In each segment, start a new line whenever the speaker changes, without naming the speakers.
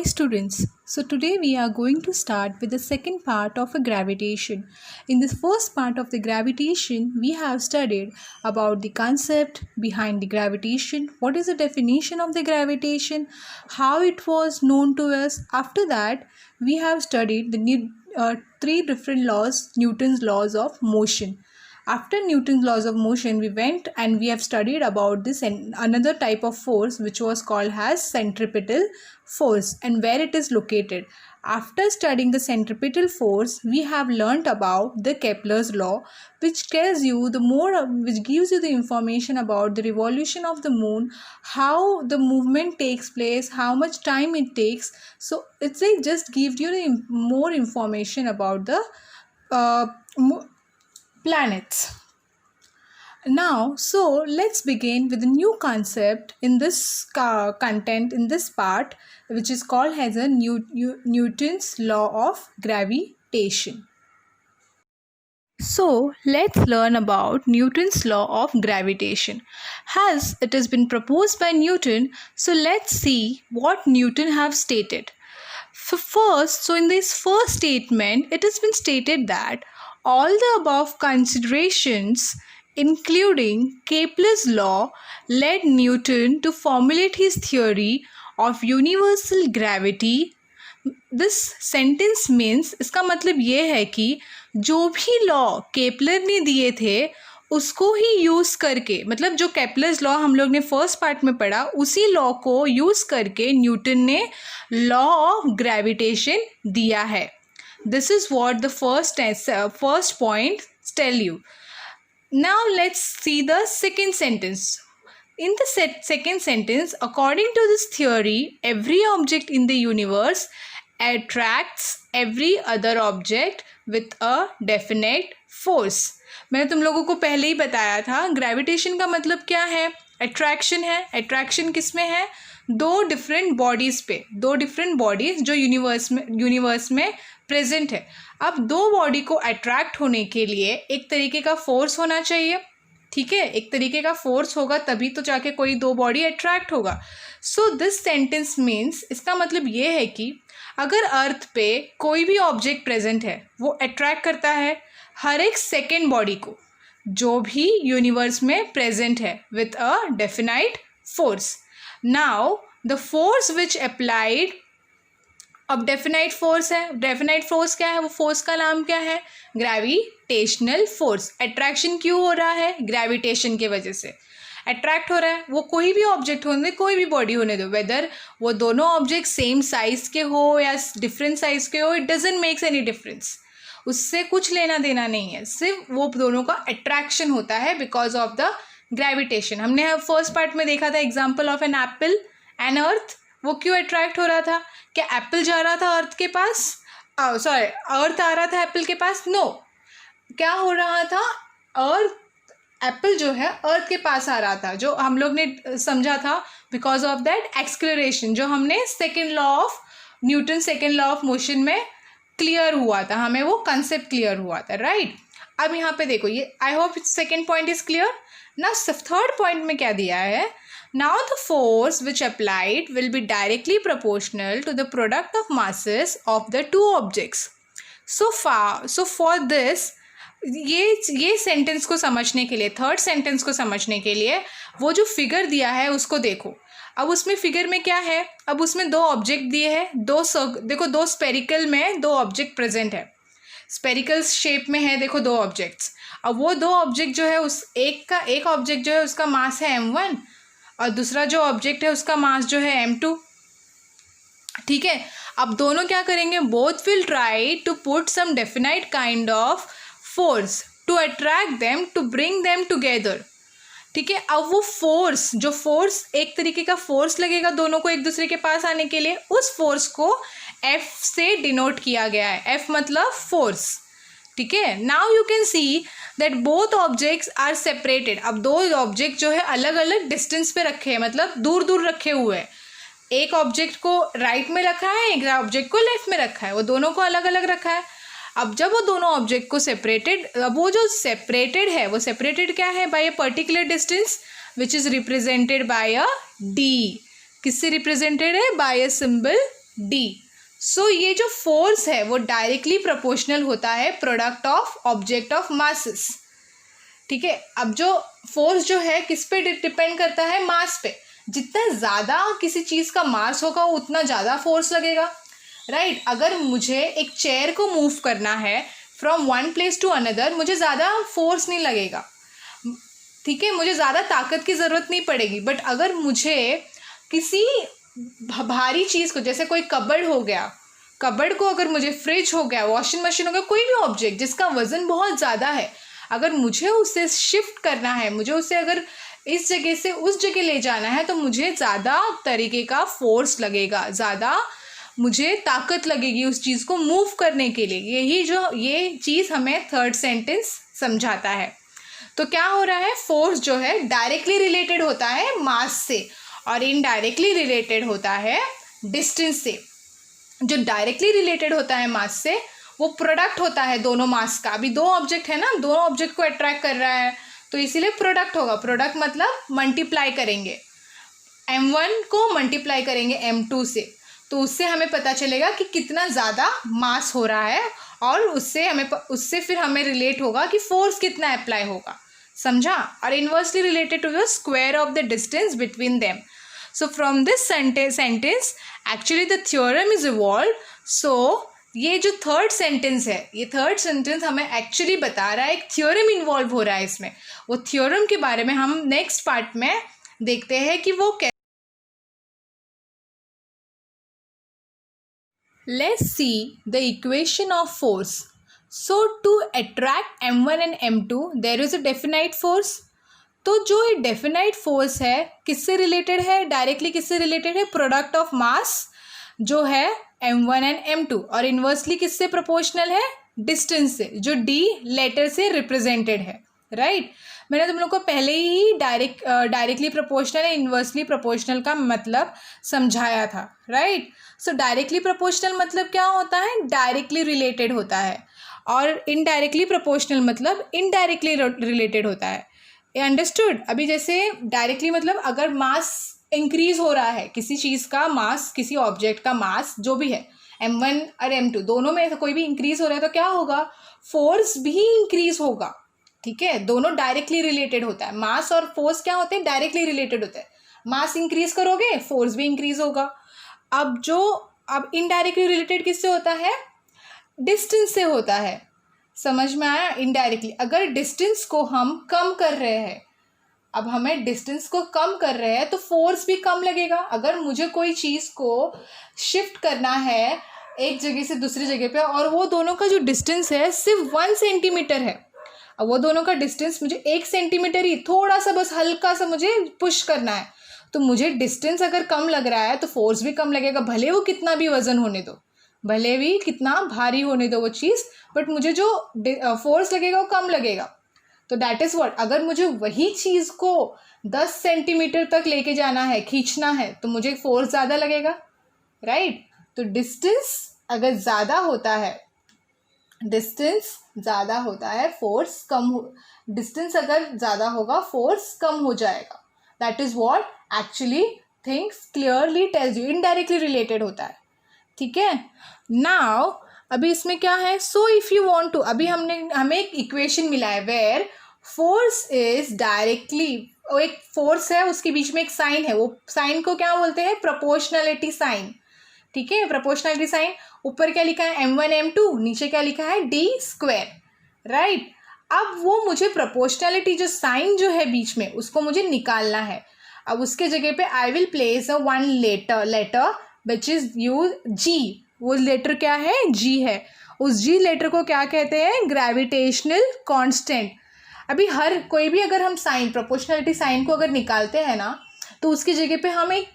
students, so today we are going to start with the second part of a gravitation. In this first part of the gravitation, we have studied about the concept behind the gravitation, what is the definition of the gravitation, how it was known to us. After that, we have studied the three different laws, Newton's laws of motion. After Newton's laws of motion, we went and we have studied about this and another type of force which was called as centripetal force and where it is located. After studying the centripetal force, we have learnt about the Kepler's law, which tells you which gives you the information about the revolution of the moon, how the movement takes place, how much time it takes. So it's like just gives you the more information about the planets. Now, so let's begin with a new concept in this content in this part, which is called as a Newton's law of gravitation. So let's learn about Newton's law of gravitation. As it has been proposed by Newton, so let's see what Newton have stated. So in this first statement, it has been stated that all the above considerations, including Kepler's law, led Newton to formulate his theory of universal gravity. This sentence means, इसका मतलब ये है कि जो भी law Kepler ने दिए थे उसको ही यूज़ करके, मतलब जो केपलर्स लॉ हम लोग ने फर्स्ट पार्ट में पढ़ा उसी लॉ को यूज़ करके न्यूटन ने लॉ ऑफ ग्रेविटेशन दिया है. This is what the first point tell you. Now let's see the second sentence. In the second sentence, according to this theory, every object in the universe attracts every other object with a definite force. मैंने तुम लोगों को पहले ही बताया था gravitation का मतलब क्या है. अट्रैक्शन है. अट्रैक्शन किस में है? दो डिफरेंट बॉडीज़ पे, दो डिफरेंट बॉडीज़ जो यूनिवर्स में प्रेजेंट है. अब दो बॉडी को अट्रैक्ट होने के लिए एक तरीके का फोर्स होना चाहिए. ठीक है, एक तरीके का फोर्स होगा तभी तो जाके कोई दो बॉडी अट्रैक्ट होगा. सो दिस सेंटेंस मीन्स, इसका मतलब ये है कि अगर अर्थ पे कोई भी ऑब्जेक्ट प्रेजेंट है वो अट्रैक्ट करता है हर एक सेकेंड बॉडी को जो भी यूनिवर्स में प्रेजेंट है with a definite force. Now the force which applied, अब डेफिनाइट फोर्स है. डेफिनाइट फोर्स क्या है? वो फोर्स का नाम क्या है? Gravitational force. अट्रैक्शन क्यों हो रहा है? ग्रेविटेशन के वजह से अट्रैक्ट हो रहा है. वो कोई भी ऑब्जेक्ट होने दे, कोई भी बॉडी होने दो, वेदर वो दोनों ऑब्जेक्ट सेम साइज के हो या डिफरेंट साइज के हो, it doesn't makes any difference. उससे कुछ लेना देना नहीं है, सिर्फ वो दोनों का अट्रैक्शन होता है बिकॉज ऑफ द ग्रेविटेशन. हमने फर्स्ट पार्ट में देखा था example of an apple and earth. वो क्यों अट्रैक्ट हो रहा था? क्या एप्पल जा रहा था अर्थ के पास? सॉरी, अर्थ आ रहा था एप्पल के पास? नो. क्या हो रहा था? एप्पल जो है अर्थ के पास आ रहा था, जो हम लोग ने समझा था बिकॉज ऑफ दैट एक्सक्लरेशन जो हमने Newton second law of motion में क्लियर हुआ था, हमें वो कंसेप्ट क्लियर हुआ था, राइट. अब यहाँ पे देखो, ये I hope second point is clear. ना थर्ड पॉइंट में क्या दिया है? Now the force which applied will be directly proportional to the product of masses of the two objects. So for this, ये सेंटेंस को समझने के लिए, थर्ड सेंटेंस को समझने के लिए वो जो फिगर दिया है उसको देखो. अब उसमें फिगर में क्या है? अब उसमें दो ऑब्जेक्ट दिए हैं, देखो दो स्पेरिकल में दो ऑब्जेक्ट प्रेजेंट है. स्पेरिकल शेप में है, देखो दो ऑब्जेक्ट्स. अब वो दो ऑब्जेक्ट जो है उस एक ऑब्जेक्ट जो है उसका मास है m1 और दूसरा जो ऑब्जेक्ट है उसका मास जो है m2. ठीक है, अब दोनों क्या करेंगे? Both will try to put some definite kind of force to attract them, to bring them together. ठीक है, अब वो फोर्स एक तरीके का फोर्स लगेगा दोनों को एक दूसरे के पास आने के लिए, उस फोर्स को F से डिनोट किया गया है. F मतलब फोर्स. ठीक है, now you can see that both objects are separated. अब दो ऑब्जेक्ट जो है अलग अलग डिस्टेंस पे रखे हैं, मतलब दूर दूर रखे हुए हैं. एक ऑब्जेक्ट को राइट में रखा है, एक ऑब्जेक्ट को लेफ्ट में रखा है, वो दोनों को अलग अलग रखा है. अब जब वो दोनों ऑब्जेक्ट को सेपरेटेड, अब वो जो सेपरेटेड है वो सेपरेटेड क्या है? By a particular distance which is represented by a D. किससे रिप्रेजेंटेड है? By a symbol D. So ये जो फोर्स है वो डायरेक्टली प्रोपोर्शनल होता है product of object of masses. ठीक है, अब जो फोर्स जो है किस पे डिपेंड करता है? मास पे। जितना ज़्यादा किसी चीज़ का मास होगा उतना ज़्यादा फोर्स लगेगा, राइट। अगर मुझे एक चेयर को मूव करना है from one place to another, मुझे ज़्यादा फोर्स नहीं लगेगा, ठीक है, मुझे ज़्यादा ताकत की ज़रूरत नहीं पड़ेगी। बट अगर मुझे किसी भारी चीज़ को, जैसे कोई कबर्ड हो गया, कबर्ड को अगर मुझे, फ्रिज हो गया, वॉशिंग मशीन हो गया, कोई भी ऑब्जेक्ट जिसका वज़न बहुत ज़्यादा है, अगर मुझे उसे शिफ्ट करना है, मुझे उसे अगर इस जगह से उस जगह ले जाना है, तो मुझे ज़्यादा तरीके का फोर्स लगेगा, ज़्यादा मुझे ताकत लगेगी उस चीज़ को मूव करने के लिए। ये चीज़ हमें थर्ड सेंटेंस समझाता है। तो क्या हो रहा है? फोर्स जो है डायरेक्टली रिलेटेड होता है मास से और इनडायरेक्टली रिलेटेड होता है डिस्टेंस से। जो डायरेक्टली रिलेटेड होता है मास से वो प्रोडक्ट होता है दोनों मास का। अभी दो ऑब्जेक्ट है ना, दोनों ऑब्जेक्ट को अट्रैक्ट कर रहा है तो इसीलिए प्रोडक्ट होगा। प्रोडक्ट मतलब मल्टीप्लाई करेंगे, m1 को मल्टीप्लाई करेंगे m2 से, तो उससे हमें पता चलेगा कि कितना ज़्यादा मास हो रहा है और उससे फिर हमें रिलेट होगा कि फोर्स कितना अप्लाई होगा। समझा? और inversely related to the square of the distance between them. So from this sentence actually the theorem is evolve. So ये जो थर्ड सेंटेंस है, ये थर्ड सेंटेंस हमें एक्चुअली बता रहा है एक थ्योरम इन्वॉल्व हो रहा है इसमें। वो थ्योरम के बारे में हम नेक्स्ट पार्ट में देखते हैं कि वो कैसे। Let's see the equation of force. So to attract m1 and m2 there is a definite force. तो जो ये डेफिनाइट फोर्स है किससे रिलेटेड है? डायरेक्टली किससे रिलेटेड है? प्रोडक्ट ऑफ मास जो है m1 एंड m2, और इन्वर्सली किससे प्रोपोर्शनल है? डिस्टेंस से, जो d लेटर से रिप्रेजेंटेड है, राइट। मैंने तुम लोग को पहले ही directly proportional and inversely proportional का मतलब समझाया था, राइट। सो डायरेक्टली प्रोपोर्शनल मतलब क्या होता है? डायरेक्टली रिलेटेड होता है, और इनडायरेक्टली प्रोपोर्शनल मतलब इनडायरेक्टली रिलेटेड होता है। ये अंडरस्टूड? अभी जैसे डायरेक्टली मतलब अगर मास इंक्रीज हो रहा है, किसी चीज़ का मास, किसी ऑब्जेक्ट का मास जो भी है m1 और m2 दोनों में से कोई भी इंक्रीज हो रहा है तो क्या होगा? फोर्स भी इंक्रीज होगा, ठीक है। दोनों डायरेक्टली रिलेटेड होता है। मास और फोर्स क्या होते हैं? डायरेक्टली रिलेटेड होते हैं। मास इंक्रीज करोगे फोर्स भी इंक्रीज होगा। अब इनडायरेक्टली रिलेटेड किससे होता है? डिस्टेंस से होता है। समझ में आया? इनडायरेक्टली अगर डिस्टेंस को हम कम कर रहे हैं, अब हमें डिस्टेंस को कम कर रहे हैं तो फोर्स भी कम लगेगा। अगर मुझे कोई चीज़ को शिफ्ट करना है एक जगह से दूसरी जगह पे, और वो दोनों का जो डिस्टेंस है सिर्फ 1 सेंटीमीटर है, अब वो दोनों का डिस्टेंस मुझे 1 सेंटीमीटर ही, थोड़ा सा बस हल्का सा मुझे पुश करना है, तो मुझे डिस्टेंस अगर कम लग रहा है तो फोर्स भी कम लगेगा। भले वो कितना भी वजन होने दो, भले भी कितना भारी होने दो वो चीज़, बट मुझे जो फोर्स लगेगा वो कम लगेगा। तो दैट इज़ व्हाट, अगर मुझे वही चीज़ को 10 सेंटीमीटर तक लेके जाना है, खींचना है, तो मुझे फोर्स ज़्यादा लगेगा, राइट। तो डिस्टेंस अगर ज़्यादा होता है, डिस्टेंस ज़्यादा होता है, फोर्स कम हो, डिस्टेंस अगर ज़्यादा होगा फोर्स कम हो जाएगा। That is what actually things clearly tells you. Indirectly related होता है, ठीक है। नाउ अभी इसमें क्या है? So if you want to, अभी हमें एक इक्वेशन मिला है वेयर फोर्स इज डायरेक्टली, एक फोर्स है उसके बीच में एक साइन है, वो साइन को क्या बोलते हैं? प्रोपोर्शनलिटी साइन, ठीक है। प्रोपोर्शनलिटी साइन, ऊपर क्या लिखा है? m1 m2, नीचे क्या लिखा है? d square, right. अब वो मुझे प्रोपोर्शनलिटी जो साइन जो है बीच में उसको मुझे निकालना है। अब उसके जगह पे I will place a one letter which is use g। वो लेटर क्या है? g है। उस g लेटर को क्या कहते हैं? Gravitational constant. अभी हर कोई भी अगर हम साइन, प्रोपोर्शनलिटी साइन को अगर निकालते हैं ना, तो उसकी जगह पे हम एक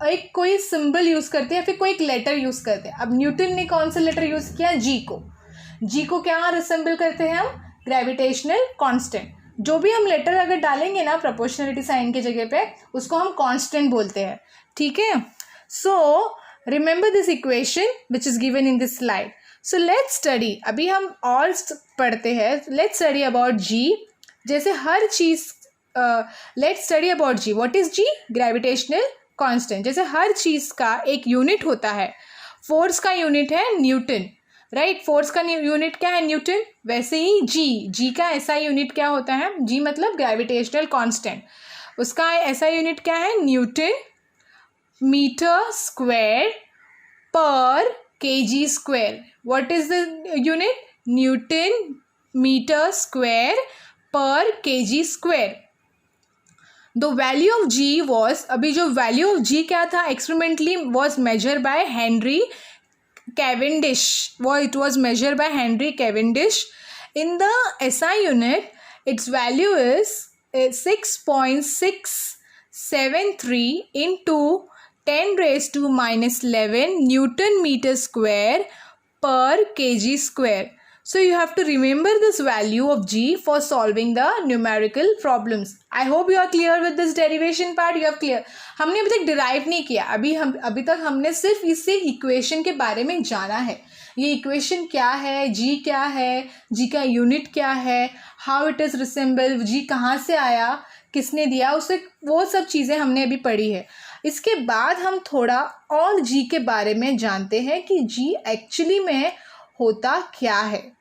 एक कोई सिंबल यूज़ करते हैं या फिर कोई एक लेटर यूज़ करते हैं। अब न्यूटन ने कौन सा लेटर यूज़ किया? जी को क्या रिसेंबल करते हैं हम? Gravitational constant. जो भी हम लेटर अगर डालेंगे ना प्रोपोर्शनलिटी साइन की जगह पे, उसको हम कांस्टेंट बोलते हैं, ठीक है। So remember this equation which is given in this slide. So let's study, अभी हम और पढ़ते हैं। Let's study about G. जैसे हर चीज़ let's study about G. What is G? Gravitational constant, जैसे हर चीज़ का एक यूनिट होता है, फोर्स का यूनिट है न्यूटन, राइट, फोर्स का यूनिट क्या है न्यूटन, वैसे ही जी का ऐसा यूनिट क्या होता है, जी मतलब ग्रेविटेशनल कांस्टेंट, उसका ऐसा यूनिट क्या है newton metre square per KG square. What is the unit, newton metre square per KG square. The value of G was, अभी जो वैल्यू ऑफ जी क्या था experimentally was measure by Henry Cavendish, it was measured by Henry Cavendish. In the SI unit, its value is 6.673 into 10 raised to minus 11 Newton meter square per kg square. So you have to remember this value of G for solving the numerical problems. I hope you are clear with this derivation part. You have clear. हमने अभी तक derive नहीं किया, अभी तक हमने सिर्फ इससे इक्वेशन के बारे में जाना है. ये इक्वेशन क्या है, जी क्या है, जी का यूनिट क्या है, हाउ इट इज़ रिसेंबल, जी कहाँ से आया, किसने दिया उसे, वो सब चीज़ें हमने अभी पढ़ी है. इसके बाद हम थोड़ा और जी के बारे में जानते हैं कि जी एक्चुअली में होता क्या है.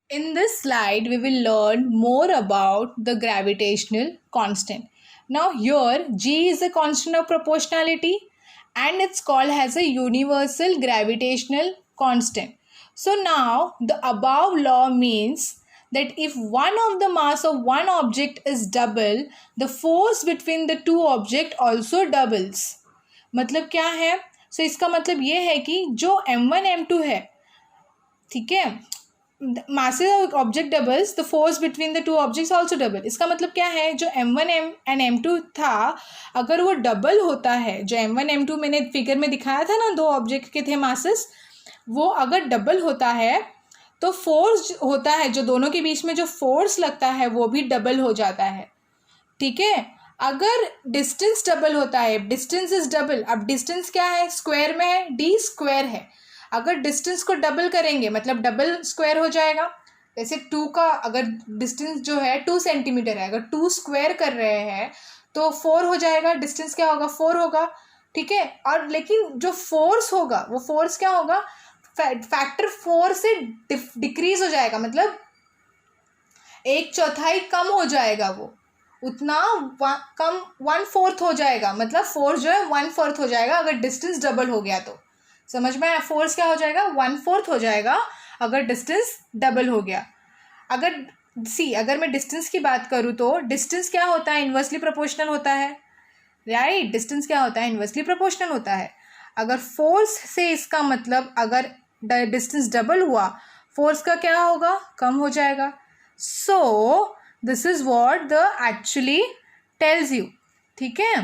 In this slide, we will learn more about the gravitational constant. Now here, G is a constant of proportionality and it's called as a universal gravitational constant. So now, the above law means that if one of the mass of one object is double, the force between the two objects also doubles. मतलब क्या है? So इसका मतलब ये है कि जो m1 m2 है, ठीक है, masses of object doubles, the force between the two objects also double. इसका मतलब क्या है, जो m1 and m2 था, अगर वो डबल होता है, जो m1 m2 मैंने फिगर में दिखाया था ना, दो ऑब्जेक्ट के थे मासेस, वो अगर डबल होता है तो फोर्स होता है, जो दोनों के बीच में जो फोर्स लगता है वो भी डबल हो जाता है. ठीक है, अगर डिस्टेंस डबल होता है, डिस्टेंस इज डबल, अब डिस्टेंस क्या है, स्क्वायर में है, डी स्क्वायर है, अगर डिस्टेंस को डबल करेंगे मतलब डबल स्क्वायर हो जाएगा. जैसे 2 का अगर डिस्टेंस जो है 2 सेंटीमीटर है, अगर 2 स्क्वायर कर रहे हैं तो 4 हो जाएगा, डिस्टेंस क्या होगा, 4 होगा. ठीक है, और लेकिन जो फोर्स होगा वो फोर्स क्या होगा, फैक्टर 4 से डिक्रीज हो जाएगा, मतलब 1/4 कम हो जाएगा, वो उतना कम 1/4 हो जाएगा, मतलब फोर्स जो है 1/4 हो जाएगा अगर डिस्टेंस डबल हो गया तो. समझ में आया, फोर्स क्या हो जाएगा, 1/4 हो जाएगा अगर डिस्टेंस डबल हो गया. अगर मैं डिस्टेंस की बात करूँ तो डिस्टेंस क्या होता है, इन्वर्सली प्रोपोर्शनल होता है, राइट. डिस्टेंस क्या होता है, इन्वर्सली प्रोपोर्शनल होता है. अगर फोर्स से इसका मतलब अगर डिस्टेंस डबल हुआ, फोर्स का क्या होगा, कम हो जाएगा. So this is what the actually tells you. ठीक है,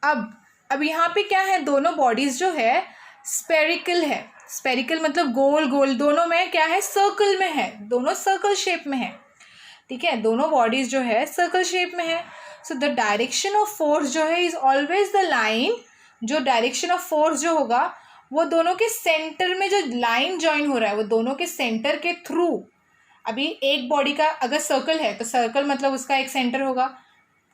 अब यहाँ पे क्या है, दोनों बॉडीज जो है स्पेरिकल है. स्पेरिकल मतलब गोल गोल, दोनों में क्या है, सर्कल में है, दोनों सर्कल शेप में है. ठीक है, दोनों बॉडीज जो है सर्कल शेप में है. So the direction of force जो है इज ऑलवेज द लाइन, जो डायरेक्शन ऑफ फोर्स जो होगा वो दोनों के सेंटर में जो लाइन ज्वाइन हो रहा है वो दोनों के सेंटर के थ्रू. अभी एक बॉडी का अगर सर्कल है तो सर्कल मतलब उसका एक सेंटर होगा.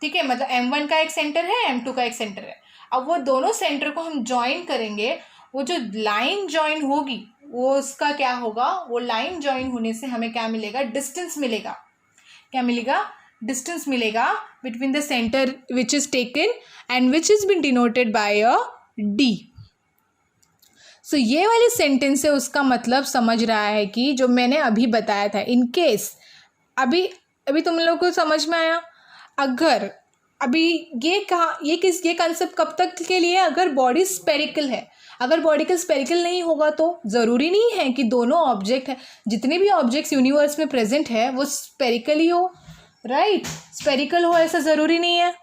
ठीक है, मतलब m1 का एक सेंटर है, m2 का एक सेंटर है. अब वो दोनों सेंटर को हम ज्वाइन करेंगे, वो जो लाइन ज्वाइन होगी वो उसका क्या होगा, वो लाइन ज्वाइन होने से हमें क्या मिलेगा, डिस्टेंस मिलेगा. क्या मिलेगा, डिस्टेंस मिलेगा between the centre which is taken and which is been denoted by a D. So ये वाली सेंटेंस से उसका मतलब समझ रहा है कि जो मैंने अभी बताया था, इन केस अभी तुम लोग को समझ में आया. अगर अभी ये कंसेप्ट कब तक के लिए, अगर बॉडी स्पेरिकल है, अगर बॉडी का स्पेरिकल नहीं होगा तो ज़रूरी नहीं है कि दोनों ऑब्जेक्ट है, जितने भी ऑब्जेक्ट्स यूनिवर्स में प्रेजेंट है वो स्पेरिकल ही हो, राइट, स्पेरिकल हो ऐसा ज़रूरी नहीं है.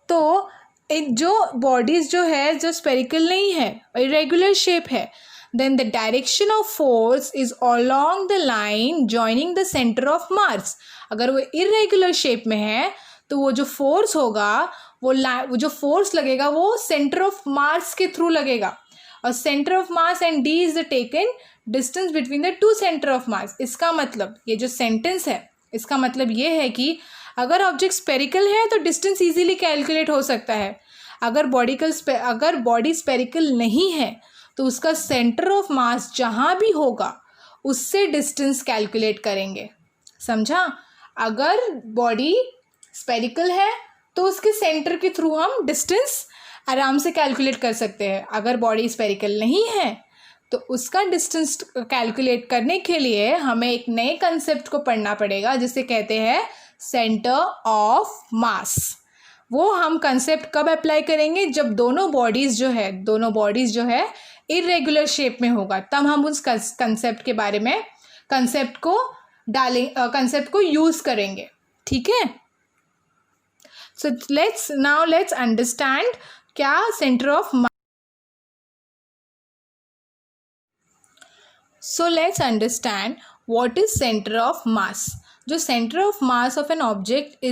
तो जो बॉडीज़ जो है जो स्पेरिकल नहीं है, इरेगुलर शेप है, then the direction of force is along the line joining the centre of mass. अगर वो इरेगुलर शेप में है तो वो जो फोर्स होगा वो जो फोर्स लगेगा वो सेंटर ऑफ मास के थ्रू लगेगा, और centre of mass and D is the taken distance between the two centre of मास. इसका मतलब ये जो सेंटेंस है इसका मतलब ये है कि अगर ऑब्जेक्ट स्पेरिकल है तो डिस्टेंस इजीली कैलकुलेट हो सकता है। अगर बॉडी स्पेरिकल नहीं है तो उसका सेंटर ऑफ मास जहाँ भी होगा उससे डिस्टेंस कैलकुलेट करेंगे। समझा? अगर बॉडी स्पेरिकल है तो उसके सेंटर के थ्रू हम डिस्टेंस आराम से कैलकुलेट कर सकते हैं। अगर बॉडी स्पेरिकल नहीं है तो उसका डिस्टेंस कैलकुलेट करने के लिए हमें एक नए कंसेप्ट को पढ़ना पड़ेगा जिसे कहते हैं सेंटर ऑफ मास। वो हम कंसेप्ट कब अप्लाई करेंगे? जब दोनों बॉडीज़ जो है इरेगुलर शेप में होगा, तब हम उस कंसेप्ट को यूज़ करेंगे। ठीक है? सो लेट्स अंडरस्टैंड क्या centre of mass. So let's understand what is center of mass. जो center of mass of an object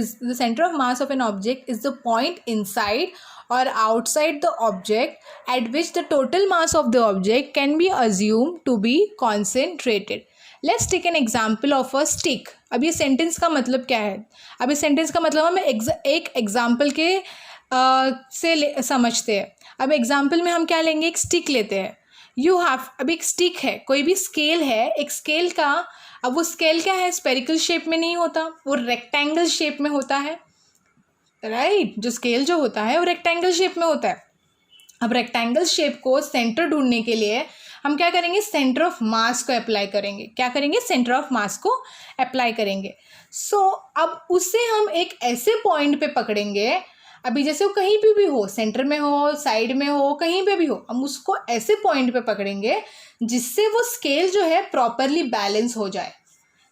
is the point inside or outside the object at which the total mass of the object can be assumed to be concentrated. Let's take an example of a stick. अब ये sentence का मतलब क्या है? अब इस sentence का मतलब हम एक एग्जाम्पल के से समझते हैं। अब एग्जाम्पल में हम क्या लेंगे? एक स्टिक लेते हैं। अब एक स्टिक है, कोई भी स्केल है, एक स्केल का, अब वो स्केल क्या है? स्पेरिकल शेप में नहीं होता, वो रेक्टेंगल शेप में होता है। राइट? जो स्केल जो होता है वो रेक्टेंगल शेप में होता है। अब रेक्टेंगल शेप को सेंटर ढूंढने के लिए हम क्या करेंगे? सेंटर ऑफ मास को अप्लाई करेंगे। क्या करेंगे? सेंटर ऑफ मास को अप्लाई करेंगे। अब उससे हम एक ऐसे पॉइंट पे पकड़ेंगे, अभी जैसे वो कहीं पे भी हो, सेंटर में हो, साइड में हो, कहीं पे भी हो, हम उसको ऐसे पॉइंट पे पकड़ेंगे जिससे वो स्केल जो है प्रॉपरली बैलेंस हो जाए।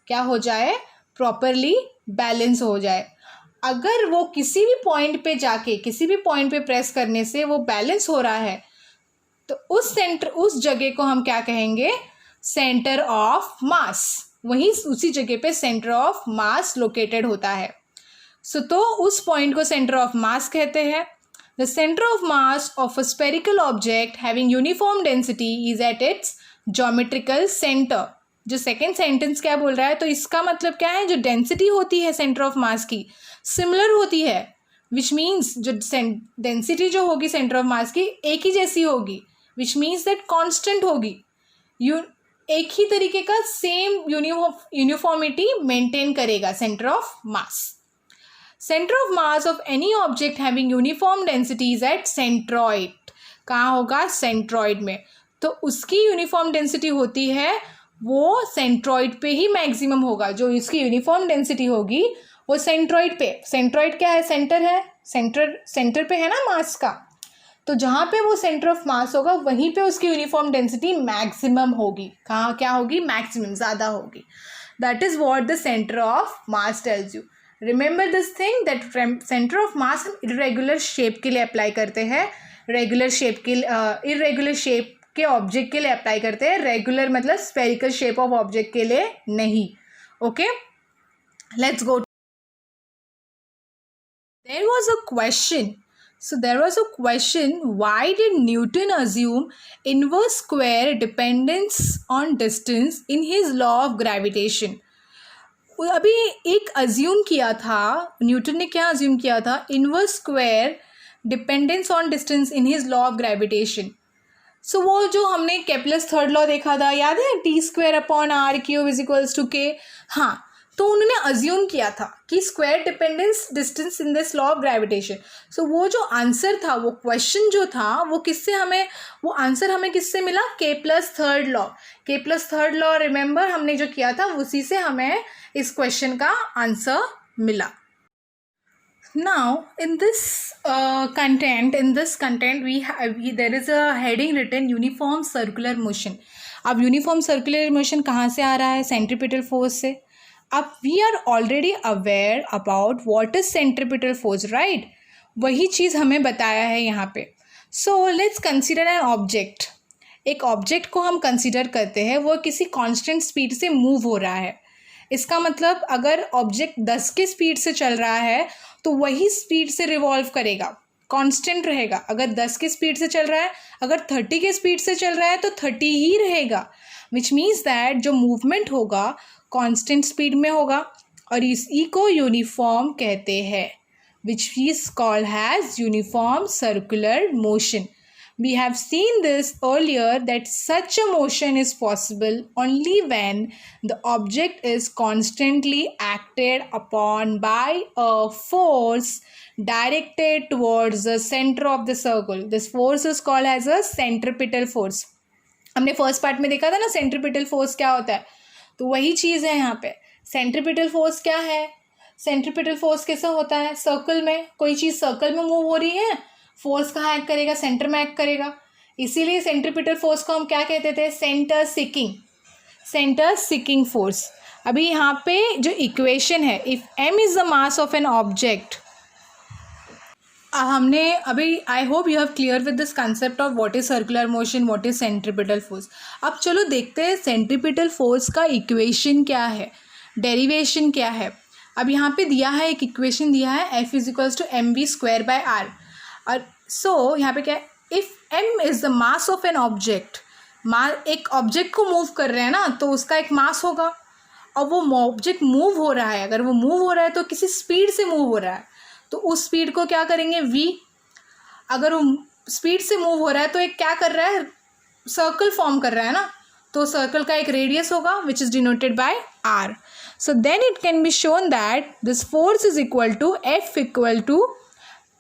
क्या हो जाए? प्रॉपरली बैलेंस हो जाए। अगर वो किसी भी पॉइंट पे प्रेस करने से वो बैलेंस हो रहा है तो उस जगह को हम क्या कहेंगे? सेंटर ऑफ मास। वहीं उसी जगह पे सेंटर ऑफ मास लोकेटेड होता है। तो उस पॉइंट को सेंटर ऑफ मास कहते हैं। The centre of mass of a spherical object having uniform density is at its geometrical centre. जो सेकेंड सेंटेंस क्या बोल रहा है? तो इसका मतलब क्या है? जो डेंसिटी होती है सेंटर ऑफ मास की सिमिलर होती है, विच मीन्स जो डेंसिटी जो होगी सेंटर ऑफ मास की एक ही जैसी होगी, विच मीन्स दैट कॉन्स्टेंट होगी। एक ही तरीके का सेम यूनिफॉर्मिटी मेंटेन करेगा centre of mass. Centre of mass of any object having uniform density is at centroid. कहाँ होगा? सेंट्रॉइड में। तो उसकी यूनिफॉर्म डेंसिटी होती है वो सेंट्रॉइड पे ही मैक्सिमम होगा। जो इसकी यूनिफॉर्म डेंसिटी होगी वो सेंट्रॉइड पे। सेंट्रॉइड क्या है? सेंटर है। सेंटर पे है ना मास का, तो जहाँ पे वो सेंटर ऑफ मास होगा वहीं पे उसकी यूनिफॉर्म डेंसिटी मैक्सिमम होगी। कहाँ क्या होगी? मैक्सिमम, ज़्यादा होगी। That is what the centre of mass tells you. Remember this thing that centre of मास हम इरेगुलर शेप के लिए अप्लाई करते हैं। इरेगुलर शेप के ऑब्जेक्ट के लिए अप्लाई करते हैं। रेगुलर मतलब स्पेरिकल शेप ऑफ ऑब्जेक्ट के लिए नहीं। Okay, let's go. There was a question, why did Newton assume inverse square dependence on distance in his law of gravitation? अभी एक अज्यूम किया था, न्यूटन ने क्या अज्यूम किया था? Inverse square dependence on distance in his law of gravitation. So वो जो हमने केपलर्स थर्ड लॉ देखा था, याद है? T²/r³ = k। हाँ, तो उन्होंने अज्यूम किया था कि square dependence distance in this law of gravitation. So वो जो आंसर था, वो क्वेश्चन जो था, वो आंसर हमें किससे मिला? K+3rd law. K+3rd law remember हमने जो किया था उसी से हमें इस क्वेश्चन का आंसर मिला। Now in this content there is a heading written uniform circular motion. अब यूनिफॉर्म सर्कुलर मोशन कहाँ से आ रहा है? सेंट्रीपिटल फोर्स से। अब we are already aware about what is centripetal force, right? वही चीज़ हमें बताया है यहाँ पे। So let's consider an object. एक ऑब्जेक्ट को हम कंसीडर करते हैं, वो किसी कांस्टेंट स्पीड से मूव हो रहा है। इसका मतलब अगर ऑब्जेक्ट 10 के स्पीड से चल रहा है तो वही स्पीड से रिवॉल्व करेगा, कांस्टेंट रहेगा। अगर 10 के स्पीड से चल रहा है, अगर 30 के स्पीड से चल रहा है तो 30 ही रहेगा, विच मीन्स दैट जो मूवमेंट होगा कांस्टेंट स्पीड में होगा। और इसी को यूनिफॉर्म कहते हैं, which is called as uniform circular motion. We have seen this earlier that such a motion is possible only when the object is constantly acted upon by a force directed towards the center of the circle. This force is called as a centripetal force. हमने first part में देखा था ना centripetal force क्या होता है, तो वही चीज़ है यहाँ पे. सेंट्रीपिटल फोर्स क्या है? सेंट्रीपिटल फोर्स कैसा होता है? सर्कल में कोई चीज़ सर्कल में मूव हो रही है, फोर्स कहाँ एक्ट करेगा? सेंटर में एक्ट करेगा. इसीलिए सेंट्रीपिटल फोर्स को हम क्या कहते थे? Centre seeking force. अभी यहाँ पे जो इक्वेशन है, if m is the mass of an object, हमने अभी I hope you have clear with this concept of what is circular motion, what is centripetal force. अब चलो देखते हैं सेंट्रीपिटल फोर्स का इक्वेशन क्या है, डेरिवेशन क्या है. अब यहाँ पे दिया है, एक इक्वेशन दिया है, F is equals to mv²/r. और सो यहाँ पे क्या है, if m is the mass of N object, एक ऑब्जेक्ट को मूव कर रहे हैं ना, तो उसका एक मास होगा, और वो ऑब्जेक्ट मूव हो रहा है, अगर वो मूव हो रहा है तो किसी स्पीड से मूव हो रहा है, तो उस स्पीड को क्या करेंगे? v. अगर वो स्पीड से मूव हो रहा है तो एक क्या कर रहा है? सर्कल फॉर्म कर रहा है ना, तो सर्कल का एक रेडियस होगा which is denoted by r. So then it can be shown that this force is equal to F equal to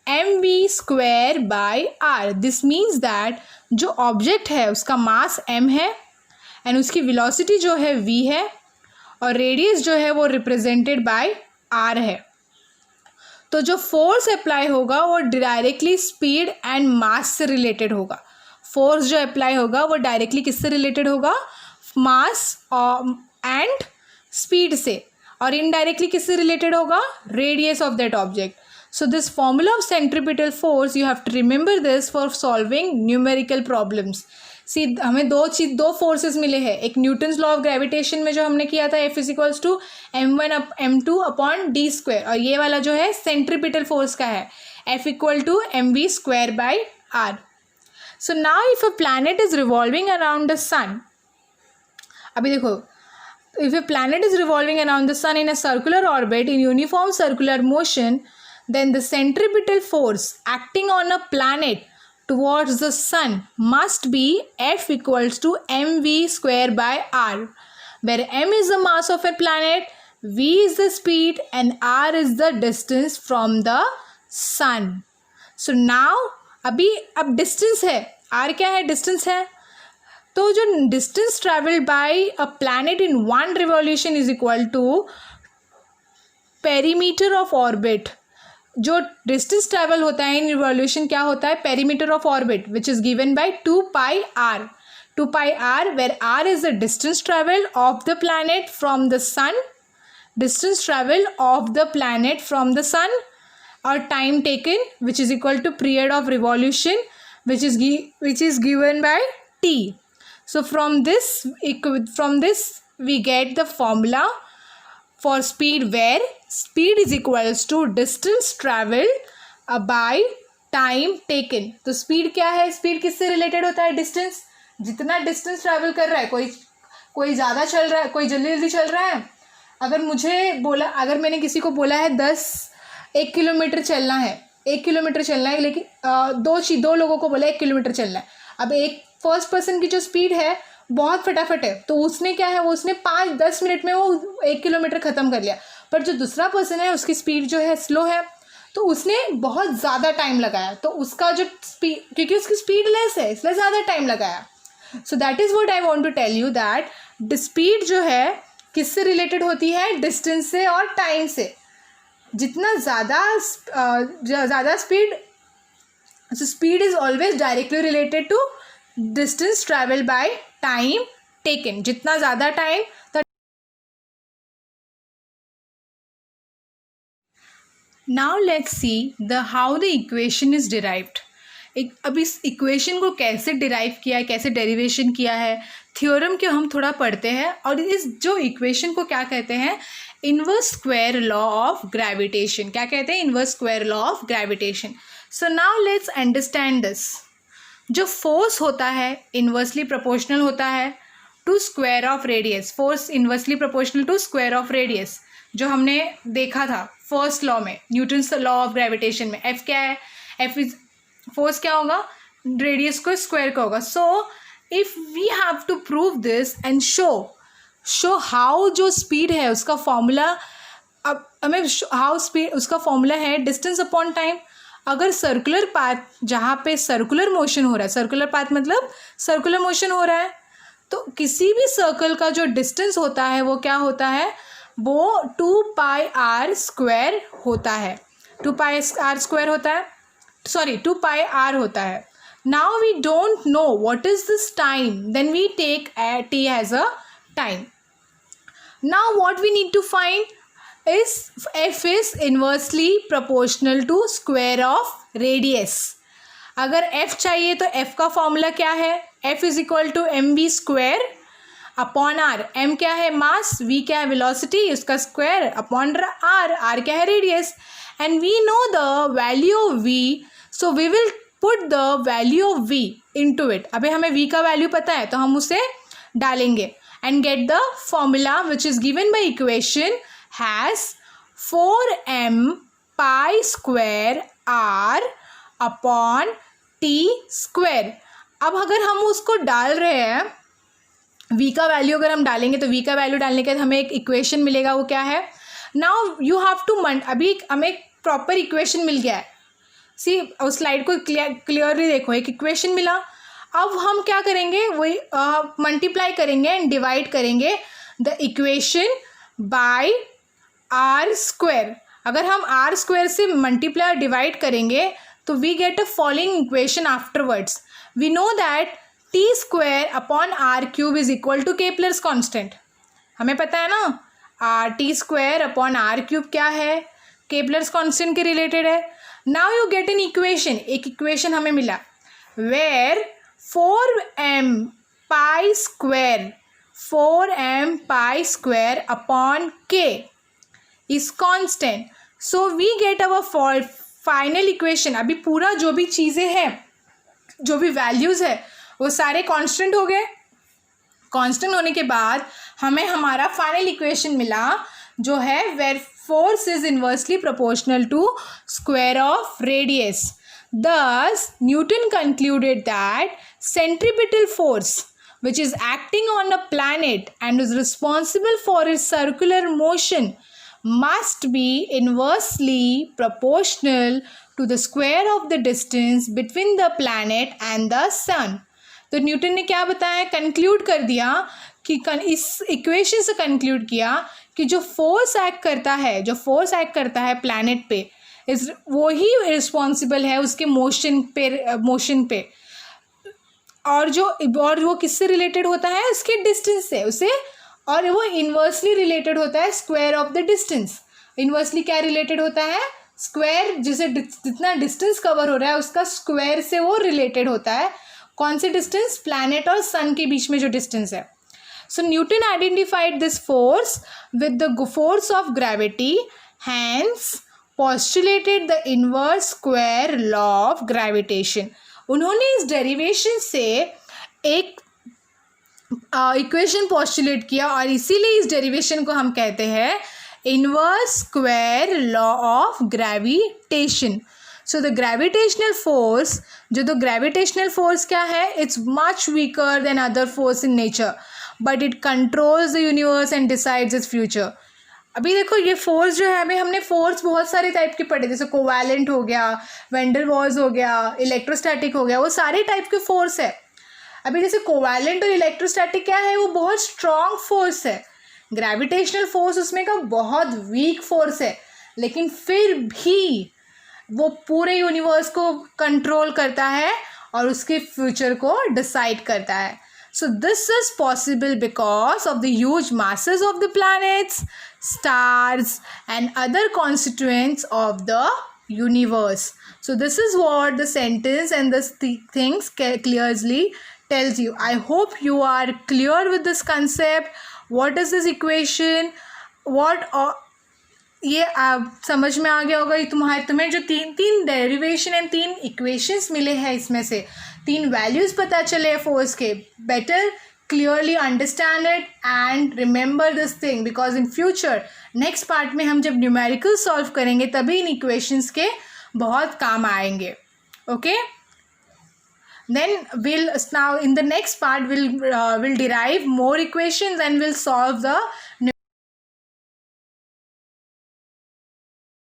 mv²/r. This means that जो ऑब्जेक्ट है उसका मास m है एंड उसकी वेलोसिटी जो है v है, और रेडियस जो है वो रिप्रेजेंटेड बाय r है. तो जो फोर्स अप्लाई होगा वो डायरेक्टली स्पीड एंड मास से रिलेटेड होगा. फोर्स जो अप्लाई होगा वो डायरेक्टली किससे रिलेटेड होगा? मास एंड स्पीड से. और इनडायरेक्टली किससे रिलेटेड होगा? Radius of that object. So this formula of centripetal force you have to remember this for solving numerical problems. See हमें दो फोर्सेस मिले हैं. एक न्यूटन्स लॉ ऑफ ग्रेविटेशन में जो हमने किया था, F is equals to m1/m2/d², और ये वाला जो है सेंट्रीपिटल फोर्स का है, F equal to mv²/r. So now if a planet is revolving around the sun, अभी देखो, if a planet is revolving around the sun in a circular orbit in uniform circular motion, then the centripetal force acting on a planet towards the sun must be F equals to mv²/r, where m is the mass of a planet, v is the speed and r is the distance from the sun. So now अब distance है, r क्या है? distance है. तो जो distance travelled by a planet in one revolution is equal to perimeter of orbit. जो distance travel होता है इन रिवॉल्यूशन क्या होता है? Perimeter of orbit which is given by 2πr. 2πr where r इज the distance travelled of the planet from the sun, distance travel of the planet from the sun, और time taken which is equal to period of revolution which is given bye t. So from this we get the formula for speed, where speed is equals to distance traveled by time taken. तो speed क्या है? speed किससे related होता है? distance. जितना distance travel कर रहा है, कोई ज़्यादा चल रहा है, कोई जल्दी चल रहा है. अगर मैंने किसी को बोला है 1 किलोमीटर चलना है, 1 किलोमीटर चलना है, लेकिन दो लोगों को बोला 1 किलोमीटर चलना है. अब एक फर्स्ट पर्सन की जो स्पीड है बहुत फटाफट है, तो उसने क्या है, वो उसने 5-10 मिनट में वो 1 किलोमीटर ख़त्म कर लिया. पर जो दूसरा पर्सन है उसकी स्पीड जो है स्लो है, तो उसने बहुत ज़्यादा टाइम लगाया. तो उसका जो स्पीड, क्योंकि उसकी स्पीड लेस है इसलिए ज़्यादा टाइम लगाया. So that is what I want to tell you, that speed जो है किससे रिलेटेड होती है? डिस्टेंस से और टाइम से. जितना ज़्यादा speed is always directly related to distance travel by time taken. जितना ज़्यादा time. Now let's see how the equation is derived. अब इस इक्वेशन को कैसे डिराइव किया है, कैसे डेरिवेशन किया है, थ्योरम को हम थोड़ा पढ़ते हैं. और इस जो इक्वेशन को क्या कहते हैं? Inverse square law of gravitation. क्या कहते हैं? Inverse square law of gravitation. So now let's understand this. जो फोर्स होता है इन्वर्सली प्रोपोर्शनल होता है to square of radius. Force inversely proportional to square of radius. जो हमने देखा था फर्स्ट लॉ में, न्यूटन्स लॉ ऑफ ग्रेविटेशन में। एफ क्या है? एफ इज फोर्स क्या होगा? रेडियस को स्क्वायर का होगा। So if we have to prove this and show how जो स्पीड है उसका फॉर्मूला, अब हमें हाउ स्पीड उसका फॉर्मूला है डिस्टेंस अपॉन टाइम। अगर सर्कुलर पाथ जहाँ पे सर्कुलर मोशन हो रहा है, सर्कुलर पाथ मतलब सर्कुलर मोशन हो रहा है, तो किसी भी सर्कल का जो डिस्टेंस होता है वो क्या होता है? वो 2πr² होता है। 2πr² होता है, सॉरी 2πr होता है। Now we don't know what is this time, then we take t as a time. Now what we need to find is f is inversely proportional to square of radius. अगर f चाहिए तो f का formula क्या है? f is equal to mv² upon r. m क्या है? मास. v क्या है? वेलोसिटी. उसका स्क्वायर अपॉन r. r क्या है? Radius. And we know the value of v, so we will put the value of v into it. अभी हमें v का वैल्यू पता है तो हम उसे डालेंगे and get the formula which is given by equation has 4m pi square r upon t square. अब अगर हम उसको डाल रहे हैं v का वैल्यू, अगर हम डालेंगे तो v का वैल्यू डालने के बाद हमें एक इक्वेशन मिलेगा. वो क्या है? नाउ यू हैव टू अभी हमें एक प्रॉपर इक्वेशन मिल गया है. सी उस स्लाइड को क्लियरली देखो, एक इक्वेशन मिला. अब हम क्या करेंगे? वही मल्टीप्लाई करेंगे एंड डिवाइड करेंगे द इक्वेशन बाय r². अगर हम r² से मल्टीप्लाई डिवाइड करेंगे तो we get a following equation afterwards. We know that t² upon r³ is equal to Kepler's constant. हमें पता है ना t² अपॉन r³ क्या है? केपलर्स कांस्टेंट के रिलेटेड है. Now you get an equation, एक इक्वेशन हमें मिला where 4m pi square upon k is constant. So we get our final equation. अभी पूरा जो भी चीज़ें हैं, जो भी वैल्यूज़ है वो सारे कांस्टेंट हो गए. कांस्टेंट होने के बाद हमें हमारा फाइनल इक्वेशन मिला जो है where force is inversely proportional to square of radius. Thus, Newton concluded that centripetal force, which is acting on a planet and is responsible for its circular motion, must be inversely proportional to the square of the distance between the planet and the sun. तो Newton ने क्या बताया? Conclude कर दिया कि इस equation से conclude किया कि जो फोर्स एक्ट करता है प्लैनेट पे, इस वो ही रिस्पॉन्सिबल है उसके मोशन पे. और वो किससे रिलेटेड होता है? उसके डिस्टेंस से उसे. और वो इन्वर्सली रिलेटेड होता है square of the distance. Inversely क्या रिलेटेड होता है? स्क्वायर, जिसे जितना डिस्टेंस कवर हो रहा है उसका स्क्वायर से वो रिलेटेड होता है. कौन से डिस्टेंस? प्लैनेट और सन के बीच में जो डिस्टेंस है. So Newton identified this force with the force of gravity, hence postulated the inverse square law of gravitation. उन्होंने इस डेरिवेशन से एक इक्वेशन पोस्टुलेट किया और इसीलिए इस डेरिवेशन को हम कहते हैं inverse square law of gravitation. So the gravitational force, gravitational force क्या है? It's much weaker then other force in nature, but it controls the universe and decides its future. अभी देखो ये फोर्स जो है, अभी हमने फोर्स बहुत सारे टाइप के पढ़े, जैसे कोवैलेंट हो गया, वैंडर वॉल्स हो गया, इलेक्ट्रोस्टैटिक हो गया, वो सारे टाइप के फोर्स है. अभी जैसे कोवैलेंट और इलेक्ट्रोस्टैटिक क्या है? वो बहुत स्ट्रॉन्ग फोर्स है. ग्रेविटेशनल फोर्स उसमें का बहुत वीक फोर्स है, लेकिन फिर भी वो पूरे यूनिवर्स को कंट्रोल करता है और उसके फ्यूचर को डिसाइड करता है. So this is possible because of the huge masses of the planets, stars and other constituents of the universe. So this is what the sentence and the things clearly tells you. I hope you are clear with this concept. What is this equation? ये समझ में आ गया होगा. तुम्हें जो तीन derivation and 3 equations मिले हैं, इसमें से 3 वैल्यूज़ पता चले फोर्स के. Better clearly understand it and remember this thing, because in future next part में हम जब numerical solve करेंगे तभी इन equations के बहुत काम आएंगे. Okay, then we'll now in the next part we'll derive more equations and we'll solve the